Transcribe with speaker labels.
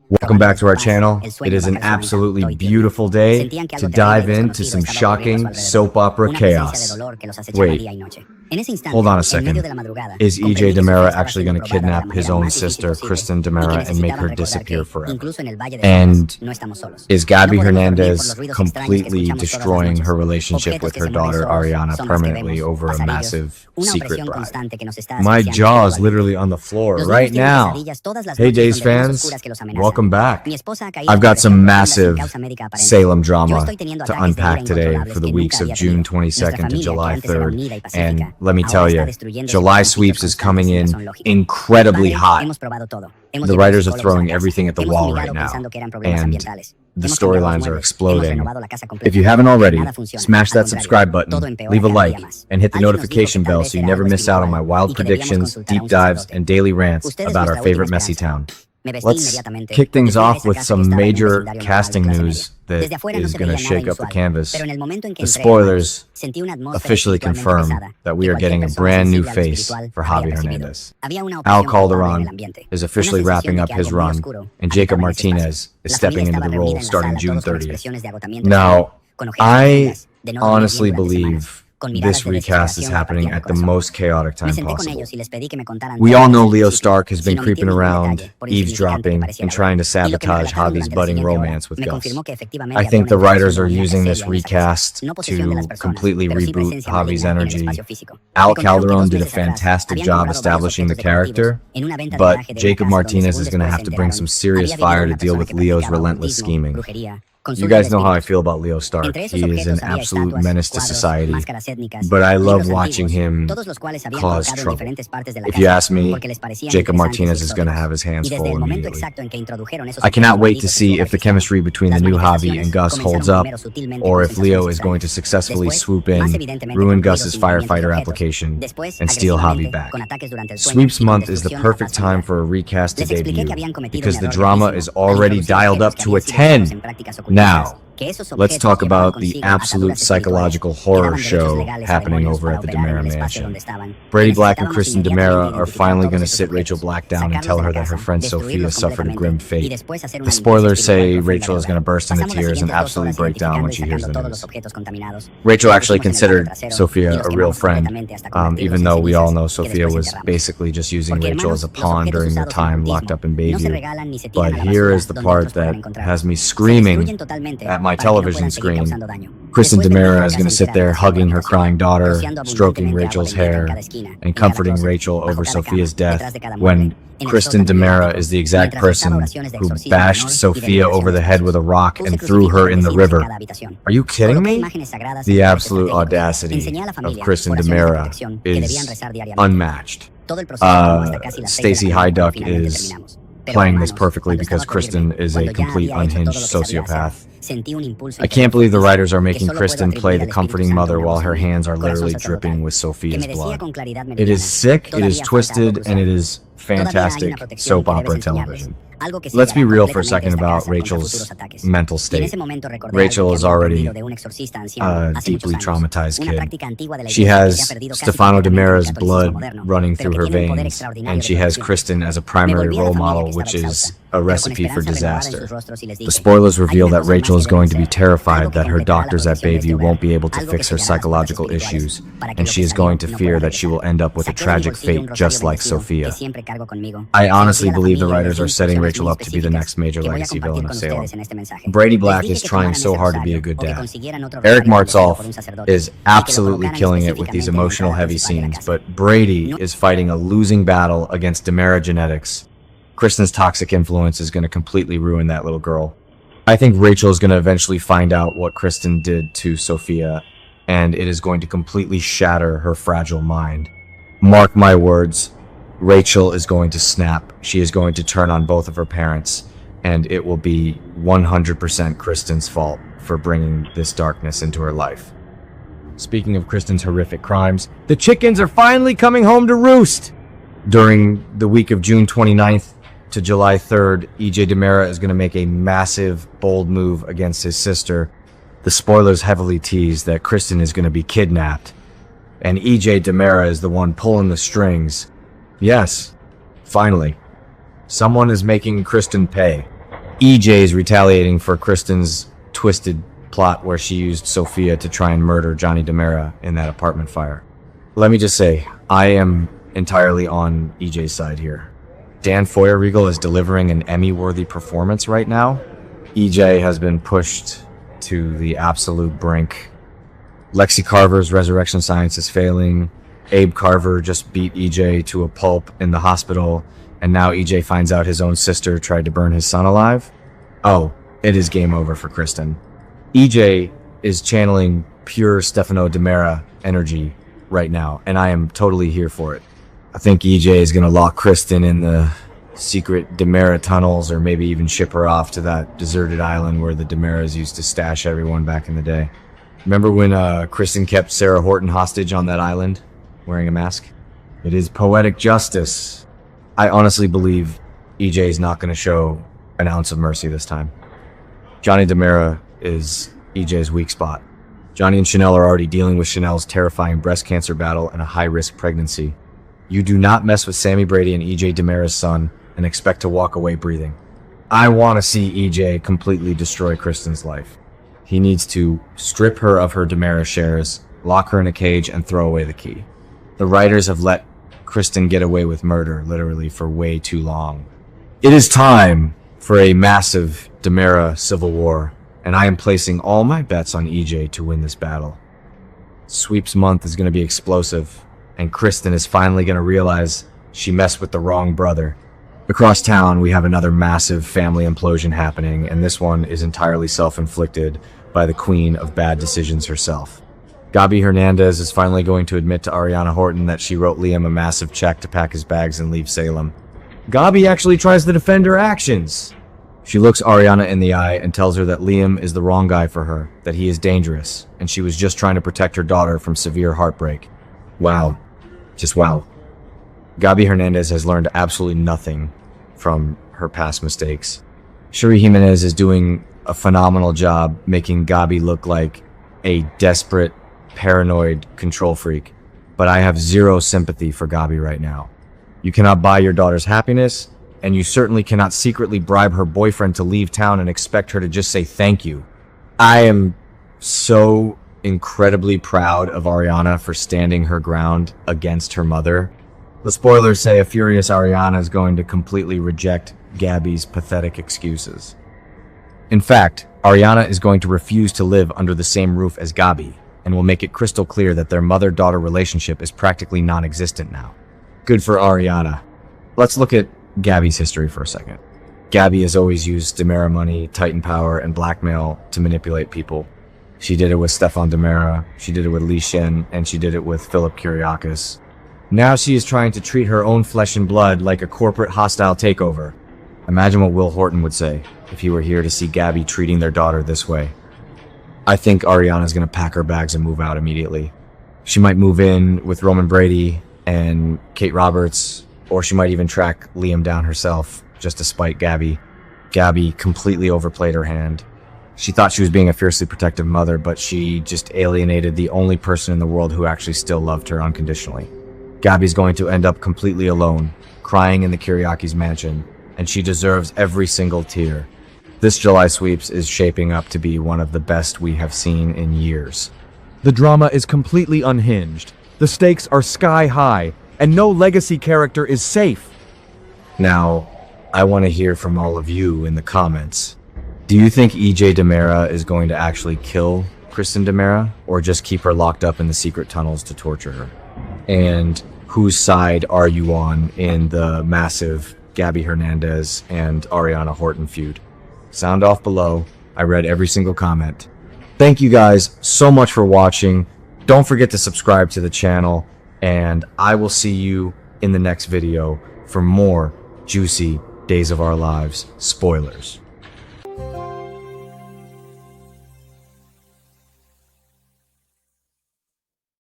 Speaker 1: Welcome back to our channel. It is an absolutely beautiful day to dive into some shocking soap opera chaos. Wait, hold on a second. Is EJ DiMera actually going to kidnap his own sister, Kristen DiMera, and make her disappear forever? And is Gabby Hernandez completely destroying her relationship with her daughter, Ariana, permanently over a massive secret bribe? My jaw is literally on the floor right now. Hey, Days fans. Welcome back. I've got some massive Salem drama to unpack today for the weeks of June 22nd to July 3rd. And let me tell you, July sweeps is coming in incredibly hot. The writers are throwing everything at the wall right now, and the storylines are exploding. If you haven't already, smash that subscribe button, leave a like, and hit the notification bell so you never miss out on my wild predictions, deep dives, and daily rants about our favorite messy town. Let's kick things off with some major casting news that is going to shake up the canvas. The spoilers officially confirm that we are getting a brand new face for Javi Hernandez. Al Calderon is officially wrapping up his run, and Jacob Martinez is stepping into the role starting June 30th. Now, I honestly believe this recast is happening at the most chaotic time possible. We all know Leo Stark has been creeping around, eavesdropping, and trying to sabotage Javi's budding romance with Gus. I think the writers are using this recast to completely reboot Javi's energy. Al Calderon did a fantastic job establishing the character, but Jacob Martinez is going to have to bring some serious fire to deal with Leo's relentless scheming. You guys know how I feel about Leo Stark. He is an absolute menace to society, but I love watching him cause trouble. If you ask me, Jacob Martinez is going to have his hands full immediately. I cannot wait to see if the chemistry between the new Javi and Gus holds up, or if Leo is going to successfully swoop in, ruin Gus's firefighter application, and steal Javi back. Sweeps month is the perfect time for a recast to debut, because the drama is already dialed up to a 10. Now, let's talk about the absolute psychological horror show happening over at the DiMera mansion. Brady Black and Kristen DiMera are finally going to sit Rachel Black down and tell her that her friend Sophia suffered a grim fate. The spoilers say Rachel is going to burst into tears and absolutely break down when she hears the news. Rachel actually considered Sophia a real friend, even though we all know Sophia was basically just using Rachel as a pawn during their time locked up in Bayview. But here is the part that has me screaming at my television screen. Kristen DiMera is going to sit there hugging her crying daughter, stroking Rachel's hair, and comforting Rachel over Sophia's death, when Kristen DiMera is the exact person who bashed Sophia over the head with a rock and threw her in the river. Are you kidding me? The absolute audacity of Kristen DiMera is unmatched. Stacey Hyduck is playing this perfectly because Kristen is a complete unhinged sociopath. I can't believe the writers are making Kristen play the comforting mother while her hands are literally dripping with Sophia's blood. It is sick, it is twisted, and it is fantastic soap opera television. Let's be real for a second about Rachel's mental state. Rachel is already a deeply traumatized kid. She has Stefano DiMera's blood running through her veins, and she has Kristen as a primary role model, which is a recipe for disaster. The spoilers reveal that Rachel is going to be terrified that her doctors at Bayview won't be able to fix her psychological issues, and she is going to fear that she will end up with a tragic fate just like Sophia. I honestly believe the writers are setting Rachel up to be the next major legacy villain of Salem. Brady Black is trying so hard to be a good dad. Eric Martsolf is absolutely killing it with these emotional heavy scenes, but Brady is fighting a losing battle against DiMera genetics. Kristen's toxic influence is going to completely ruin that little girl. I think Rachel is going to eventually find out what Kristen did to Sophia, and it is going to completely shatter her fragile mind. Mark my words, Rachel is going to snap. She is going to turn on both of her parents, and it will be 100% Kristen's fault for bringing this darkness into her life. Speaking of Kristen's horrific crimes, the chickens are finally coming home to roost! During the week of June 29th to July 3rd, EJ DiMera is going to make a massive, bold move against his sister. The spoilers heavily tease that Kristen is going to be kidnapped, and EJ DiMera is the one pulling the strings. Yes, finally, someone is making Kristen pay. EJ is retaliating for Kristen's twisted plot where she used Sophia to try and murder Johnny DiMera in that apartment fire. Let me just say, I am entirely on EJ's side here. Dan Feuerriegel is delivering an Emmy-worthy performance right now. EJ has been pushed to the absolute brink. Lexi Carver's resurrection science is failing. Abe Carver just beat EJ to a pulp in the hospital, and now EJ finds out his own sister tried to burn his son alive. Oh, it is game over for Kristen. EJ is channeling pure Stefano DiMera energy right now, and I am totally here for it. I think EJ is going to lock Kristen in the secret DiMera tunnels, or maybe even ship her off to that deserted island where the DiMeras used to stash everyone back in the day. Remember when Kristen kept Sarah Horton hostage on that island, wearing a mask? It is poetic justice. I honestly believe EJ is not going to show an ounce of mercy this time. Johnny DiMera is EJ's weak spot. Johnny and Chanel are already dealing with Chanel's terrifying breast cancer battle and a high-risk pregnancy. You do not mess with Sammy Brady and EJ DiMera's son and expect to walk away breathing. I want to see EJ completely destroy Kristen's life. He needs to strip her of her DiMera shares, lock her in a cage, and throw away the key. The writers have let Kristen get away with murder, literally, for way too long. It is time for a massive DiMera civil war, and I am placing all my bets on EJ to win this battle. Sweeps month is going to be explosive, and Kristen is finally going to realize she messed with the wrong brother. Across town, we have another massive family implosion happening, and this one is entirely self-inflicted by the queen of bad decisions herself. Gabi Hernandez is finally going to admit to Ariana Horton that she wrote Liam a massive check to pack his bags and leave Salem. Gabi actually tries to defend her actions. She looks Ariana in the eye and tells her that Liam is the wrong guy for her, that he is dangerous, and she was just trying to protect her daughter from severe heartbreak. Wow. Just wow. Gabi Hernandez has learned absolutely nothing from her past mistakes. Shuri Jimenez is doing a phenomenal job making Gabi look like a desperate, paranoid control freak, but I have zero sympathy for Gabi right now. You cannot buy your daughter's happiness, and you certainly cannot secretly bribe her boyfriend to leave town and expect her to just say thank you. I am so incredibly proud of Ariana for standing her ground against her mother. The spoilers say a furious Ariana is going to completely reject Gabi's pathetic excuses. In fact, Ariana is going to refuse to live under the same roof as Gabi, and will make it crystal clear that their mother-daughter relationship is practically non-existent now. Good for Ariana. Let's look at Gabi's history for a second. Gabi has always used DiMera money, Titan power, and blackmail to manipulate people. She did it with Stefan DiMera, she did it with Li Shen, and she did it with Philip Kyriakis. Now she is trying to treat her own flesh and blood like a corporate hostile takeover. Imagine what Will Horton would say if he were here to see Gabi treating their daughter this way. I think Ariana's going to pack her bags and move out immediately. She might move in with Roman Brady and Kate Roberts, or she might even track Liam down herself just to spite Gabi. Gabi completely overplayed her hand. She thought she was being a fiercely protective mother, but she just alienated the only person in the world who actually still loved her unconditionally. Gabi's going to end up completely alone, crying in the Kyriakis mansion, and she deserves every single tear. This July sweeps is shaping up to be one of the best we have seen in years.
Speaker 2: The drama is completely unhinged. The stakes are sky high, and no legacy character is safe.
Speaker 1: Now, I want to hear from all of you in the comments. Do you think EJ DiMera is going to actually kill Kristen DiMera, or just keep her locked up in the secret tunnels to torture her? And whose side are you on in the massive Gabi Hernandez and Ariana Horton feud? Sound off below. I read every single comment. Thank you guys so much for watching. Don't forget to subscribe to the channel, and I will see you in the next video for more juicy Days of Our Lives spoilers.